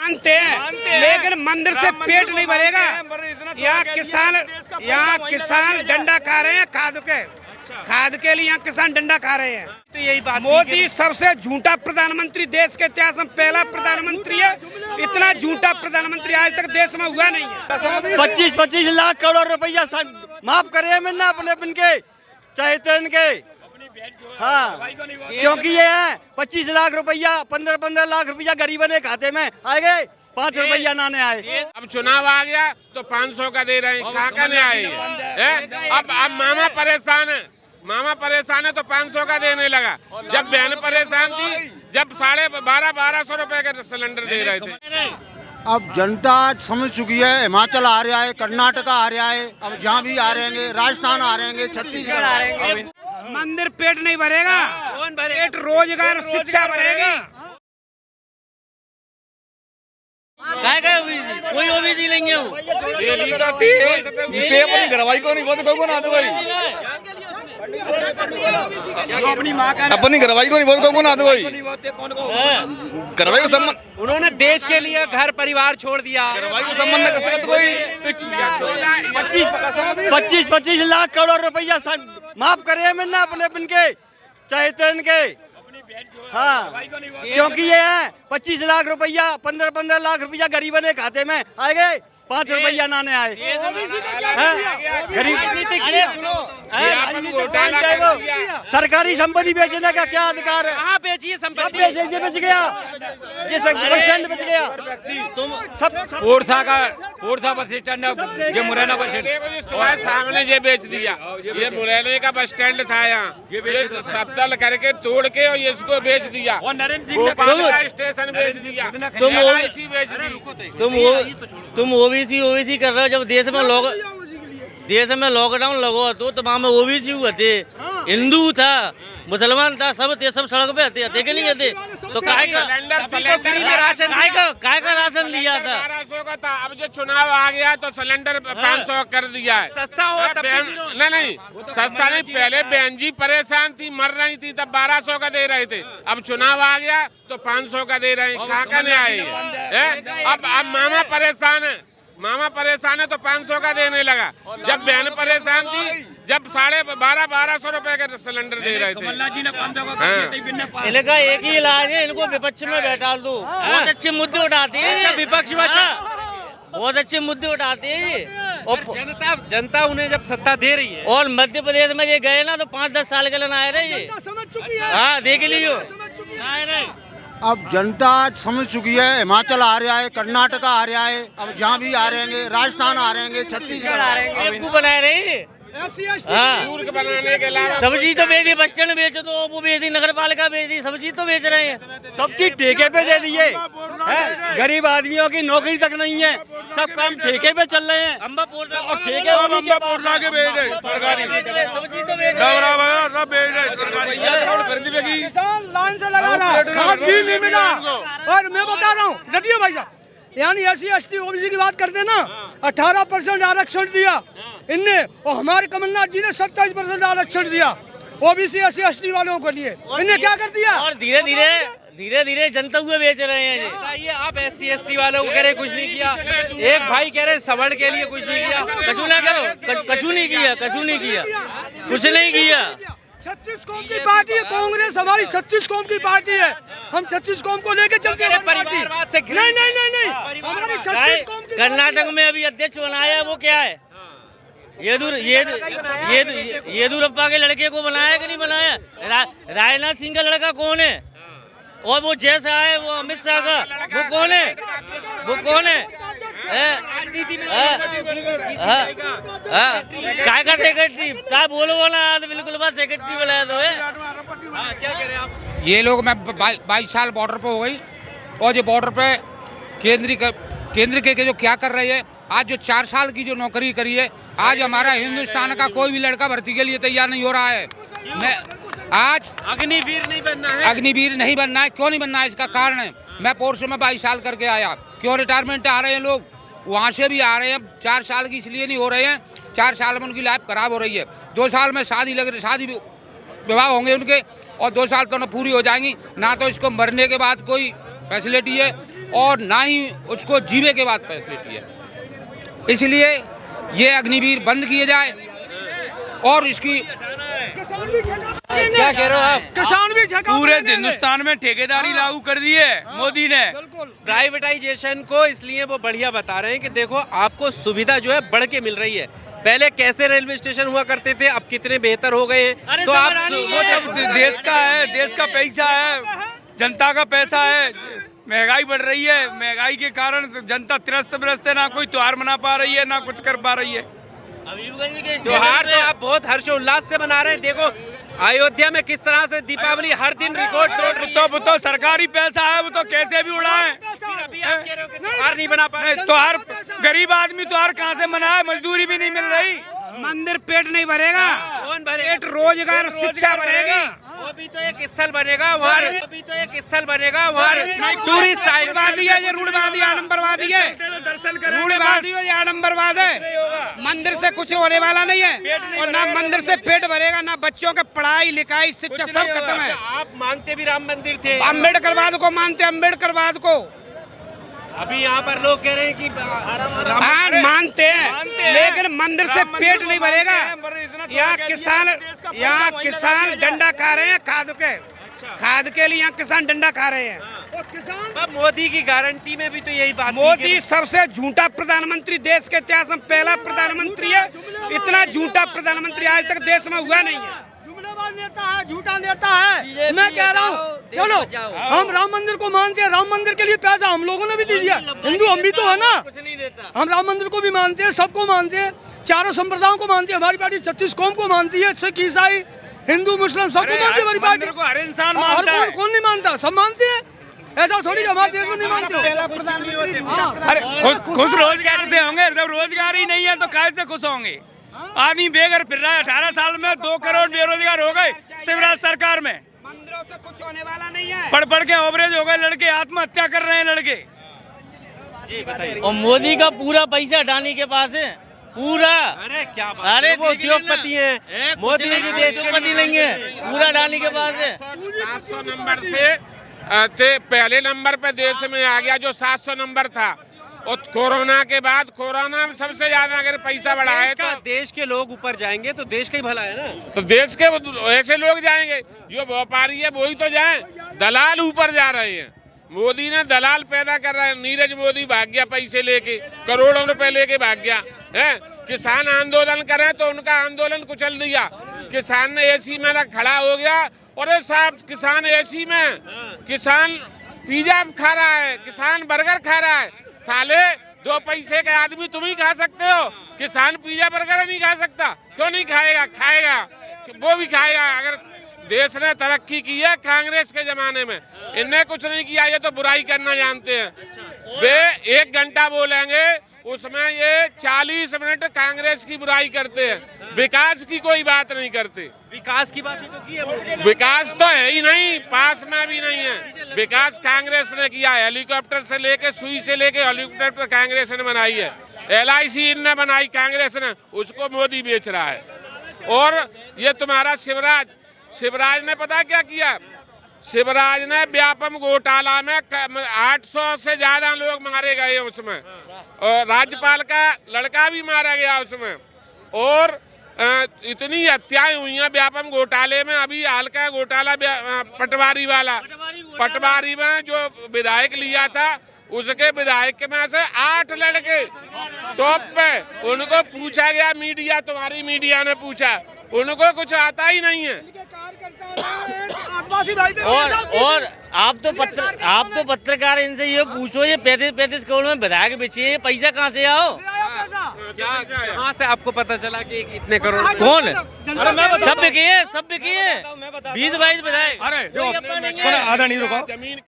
मानते हैं, लेकिन मंदिर से पेट नहीं भरेगा। यहाँ किसान डंडा खा रहे हैं खाद के लिए यहाँ किसान डंडा खा रहे हैं। तो यही बात, मोदी सबसे झूठा प्रधानमंत्री, देश के इतिहास में पहला प्रधानमंत्री है। इतना झूठा प्रधानमंत्री आज तक देश में हुआ नहीं है। 25-25 लाख करोड़ रुपया माफ करे मिलना अपने अपन के चाहे ट्रेन के। हाँ, क्योंकि ये है 25 लाख रुपया 15-15 लाख रुपया गरीबों ने खाते में आए गए, 5 रुपया ना ने आए। अब चुनाव आ गया तो 500 का दे रहे हैं, खाका नहीं आए। अब मामा परेशान है तो 500 का देने लगा। जब बहन परेशान थी, जब 12,500 रुपए का सिलेंडर दे रहे थे। अब जनता समझ चुकी है। हिमाचल आ रहा है, कर्नाटक आ रहा है, अब जहाँ भी आ रहे हैं, राजस्थान आ रहे हैं, छत्तीसगढ़ आ रहे हैं। मंदिर पेट नहीं भरेगा, पेट रोजगार शिक्षा भरेगी। कोई ओबीसी नहीं है वो। अपनी घरवाई को नहीं, वो तो को ना दो भाई, अपनी घरवाई को नहीं, वो को ना दो भाई, घरवाई को संबंध। उन्होंने देश के लिए घर परिवार छोड़ दिया, घरवाई को संबंध कर सकते कोई। 25-25 लाख करोड़ रुपया माफ करे मिलना अपने अपन के चाहे ट्रेन के। हाँ, क्योंकि ये है 25 लाख रुपया 15-15 लाख रुपया गरीबों ने खाते में आए गए, 5 रुपया ना ने आए। गरीब सरकारी संपत्ति बेचने का क्या अधिकार है? कहाँ बेची है संपत्ति? बेच गया, जिस परसेंट बेच गया। तुम सब ओरछा बस स्टैंड, ये मुरैना बस स्टैंड सामने ये बेच दिया। ये मुरैना का बस स्टैंड था, यहाँ ये सबतल करके तोड़ के और ये इसको बेच दिया। स्टेशन बेच दिया, बेच दी। तुम ओबीसी कर रहे हो। जब देश में लॉकडाउन लगो तो तमाम ओबीसी हुए थे, हिंदू था, मुसलमान था, सब सड़क पे आते कि नहीं आते? तो काय का राशन लिया था? 1200 का था। अब जो चुनाव आ गया तो सिलेंडर 500 कर दिया है। सस्ता हो नहीं, सस्ता नहीं। पहले बहन जी परेशान थी, मर रही थी, तब 1200 का दे रहे थे। अब चुनाव आ गया तो 500 का दे रहे हैं, खाका नहीं आए। अब मामा परेशान है तो 500 का देने लगा। जब बहन परेशान थी, जब 12,500 रुपए का सिलेंडर दे रहे थे। इनका एक ही इलाज है, इनको विपक्ष में बैठा दो। बहुत अच्छे मुद्दे उठाते हैं, विपक्ष में बहुत अच्छे मुद्दे उठाते हैं। और जनता उन्हें जब सत्ता दे रही है। और मध्य प्रदेश में ये गए ना तो 5-10 साल के लिए आए रहे ये। हाँ, देख लियो। अब जनता समझ चुकी है। हिमाचल आ रहा है, कर्नाटक आ रहा है, अब जहाँ भी आ रहे हैं, राजस्थान आ रहे हैं, छत्तीसगढ़ आ रहे हैं। आपको बनाए रहे। हाँ, बनाने के अलावा सब्जी तो बेच दी, बस स्टैंड बेचो तो वो बेच दी, नगर पालिका बेच दी, सब्जी तो बेच रहे हैं। सब चीज ठेके पे दे दिए। गरीब आदमियों की नौकरी तक नहीं है, सब काम ठेके पे चल रहे हैं। अम्बापुर और ठेके के बेच रहे सरकारी, सब्जी तो बेच किसान लाइन से लगा रहा है, खाद भी नहीं मिला। और मैं बता रहा हूँ डटियो भाई साहब, यानी SC/ST OBC की बात करते ना, 18% आरक्षण दिया इनने, और हमारे कमलनाथ जी ने 27% आरक्षण दिया OBC SC/ST वालों के लिए। इनने क्या कर दिया? और धीरे धीरे जनता हुए बेच रहे हैं जी। बताइए, आप SC/ST वालों को कह रहे कुछ नहीं किया, एक भाई कह रहे सवर्ण के लिए कुछ नहीं किया। कछु ना करो, कछु नहीं किया, कुछ नहीं किया। 36 कौम की पार्टी है कांग्रेस, हमारी 36 कौम की पार्टी है। हम 36 कौम को लेके चलते हैं। परिवारवाद से नहीं, हमारी 36 कौम की कर्नाटक में अभी अध्यक्ष बनाया, वो क्या है? येदुरप्पा के लड़के को बनाया कि नहीं बनाया? राजनाथ सिंह का लड़का कौन है? और वो जैसा है वो अमित शाह का, वो कौन है? राजनीति में काय का सेक्रेटरी क्या बोलो ना, बिल्कुल बात सेक्रेटरी बनाया तो है। क्या कह रहे हैं आप? ये लोग मैं 22 साल बॉर्डर पे हो गई, और ये बॉर्डर पे केंद्र के जो क्या कर रही है, आज जो 4 साल की जो नौकरी करी है, आज हमारा हिंदुस्तान का कोई भी लड़का भर्ती के लिए तैयार नहीं हो रहा है। मैं आज अग्निवीर नहीं बनना है। अग्निवीर नहीं बनना है। क्यों नहीं बनना है? इसका कारण है, मैं पोर्से में 22 साल करके आया। क्यों रिटायरमेंट आ रहे हैं लोग, वहाँ से भी आ रहे हैं। 4 साल की इसलिए नहीं हो रहे हैं, 4 साल में उनकी लाइफ खराब हो रही है। 2 साल में शादी विवाह होंगे उनके, और 2 साल तो न पूरी हो जाएंगी। ना तो इसको मरने के बाद कोई फैसिलिटी है, और ना ही उसको जीवे के बाद फैसिलिटी है। इसलिए ये अग्निवीर बंद किए जाए और इसकी क्या कह रहे हो आप? किसान भी ठेका पूरे हिंदुस्तान में ठेकेदारी लागू कर दी है मोदी ने। प्राइवेटाइजेशन को इसलिए वो बढ़िया बता रहे हैं कि देखो आपको सुविधा जो है बढ़ के मिल रही है। पहले कैसे रेलवे स्टेशन हुआ करते थे, अब कितने बेहतर हो गए हैं। तो आप देश का है, देश का पैसा है, जनता का पैसा है। महंगाई बढ़ रही है, महंगाई के कारण जनता त्रस्त है, ना कोई त्योहार मना पा रही है, ना कुछ कर पा रही है। त्योहार तो आप बहुत हर्षोल्लास से मना रहे हैं। देखो अयोध्या में किस तरह से दीपावली हर दिन रिकॉर्ड तोड़ रही है। वो तो सरकारी पैसा है, वो तो कैसे भी उड़ाए। अभी आप कह रहे हो कि त्योहार नहीं बना पा रहे। त्योहार गरीब आदमी त्योहार कहाँ से मनाए, मजदूरी भी नहीं मिल रही। मंदिर पेट नहीं भरेगा, कौन भरेगा? पेट रोजगार शिक्षा भरेगी। वो भी तो एक स्थल बनेगा वहाँ, वो भी तो एक स्थल बनेगा वहाँ टूरिस्ट आए। रूढ़वादी है, ये रूढ़वादी आडम्बरवादी है, रूढ़वादी और ये आडम्बरवाद है। मंदिर से कुछ होने वाला नहीं है और ना मंदिर से पेट भरेगा, ना बच्चों का पढ़ाई लिखाई शिक्षा सब खत्म है। आप मांगते भी राम मंदिर थे, अम्बेडकरवाद को मानते, अम्बेडकरवाद को। अभी यहाँ पर लोग कह रहे हैं कि हाँ मानते हैं, लेकिन मंदिर से पेट नहीं भरेगा। यहाँ किसान डंडा खा रहे हैं खाद के लिए यहाँ किसान डंडा खा रहे हैं। अब मोदी की गारंटी में भी तो यही बात। मोदी सबसे झूठा प्रधानमंत्री देश के इतिहास में पहला प्रधानमंत्री है। इतना झूठा प्रधानमंत्री आज तक देश में हुआ नहीं है। नेता है, झूठा नेता है। मैं कह रहा हूँ चलो हम राम मंदिर को मानते हैं, राम मंदिर के लिए पैसा हम लोगों ने भी दे दिया। हिंदू हम भी तो है ना, हम राम मंदिर को भी मानते हैं, सबको मानते हैं, चारों संप्रदायों को मानते हैं। हमारी पार्टी 36 कौम को मानती है, सिख ईसाई हिंदू मुस्लिम सबको मानती है हमारी पार्टी। हर इंसान मानता है, कौन नहीं मानता, सब मानते हैं। ऐसा थोड़ी हमारे देश में नहीं मानते। अरे खुश रोजगार से होंगे, जब रोजगार ही नहीं है तो कैसे खुश होंगे। आदमी बेघर फिर रहा है, 18 साल में 2 करोड़ बेरोजगार हो गए शिवराज सरकार में। मंदिरों से कुछ होने वाला नहीं है। पढ़ के ओवरेज हो गए लड़के, आत्महत्या कर रहे हैं लड़के। और मोदी का पूरा पैसा अडानी के पास है, पूरा। अरे क्या बात, अरे वो उद्योगपति हैं, मोदी जी देश के उद्योगपति नहीं है, पूरा अडानी के पास है। 700 नंबर से पहले नंबर पे देश में आ गया, जो 700 नंबर था। और कोरोना के बाद, कोरोना में सबसे ज्यादा अगर पैसा बढ़ा है तो देश के लोग ऊपर जाएंगे तो देश का ही भला है ना। तो देश के ऐसे लोग जाएंगे, जो व्यापारी है वही तो जाए। दलाल ऊपर जा रहे हैं। मोदी ने दलाल पैदा कर रहा है। नीरज मोदी भाग गया पैसे लेके, करोड़ों रुपए लेके भाग गया है। किसान आंदोलन करे तो उनका आंदोलन कुचल दिया। किसान ने एसी में खड़ा हो गया। और साहब किसान एसी में, किसान पिज्जा खा रहा है, किसान बर्गर खा रहा है। साले 2 पैसे के आदमी तुम ही खा सकते हो, किसान पिज्जा बर्गर नहीं खा सकता। क्यों नहीं खाएगा? खाएगा, वो भी खाएगा। अगर देश ने तरक्की की है कांग्रेस के जमाने में, इनने कुछ नहीं किया। ये तो बुराई करना जानते हैं। वे 1 घंटा बोलेंगे, उसमें ये 40 मिनट कांग्रेस की बुराई करते हैं, विकास की कोई बात नहीं करते। विकास की बात ही तो की है। विकास तो है ही नहीं, पास में भी नहीं है। विकास कांग्रेस ने किया है। हेलीकॉप्टर से लेके, सुई से लेके हेलीकॉप्टर कांग्रेस ने बनाई है। LIC इनने बनाई कांग्रेस ने, उसको मोदी बेच रहा है। और ये तुम्हारा शिवराज ने पता क्या किया? शिवराज ने व्यापम घोटाला में 800 से ज्यादा लोग मारे गए उसमें, और राज्यपाल का लड़का भी मारा गया उसमें। और इतनी हत्याएं हुई हैं व्यापम घोटाले में। अभी हाल का घोटाला पटवारी में जो विधायक लिया था, उसके विधायक में से 8 लड़के टॉप पे, उनको पूछा गया, मीडिया, तुम्हारी मीडिया ने पूछा, उनको कुछ आता ही नहीं है। और आप तो पत्रकार, इनसे ये पूछो, ये 35 करोड़ में विधायक बेचिए, ये पैसा कहाँ से आओ? कहाँ से आपको पता चला कि इतने करोड़? कौन? सब बिकी है 20-22 विधायक। अरे आधा नहीं रुको।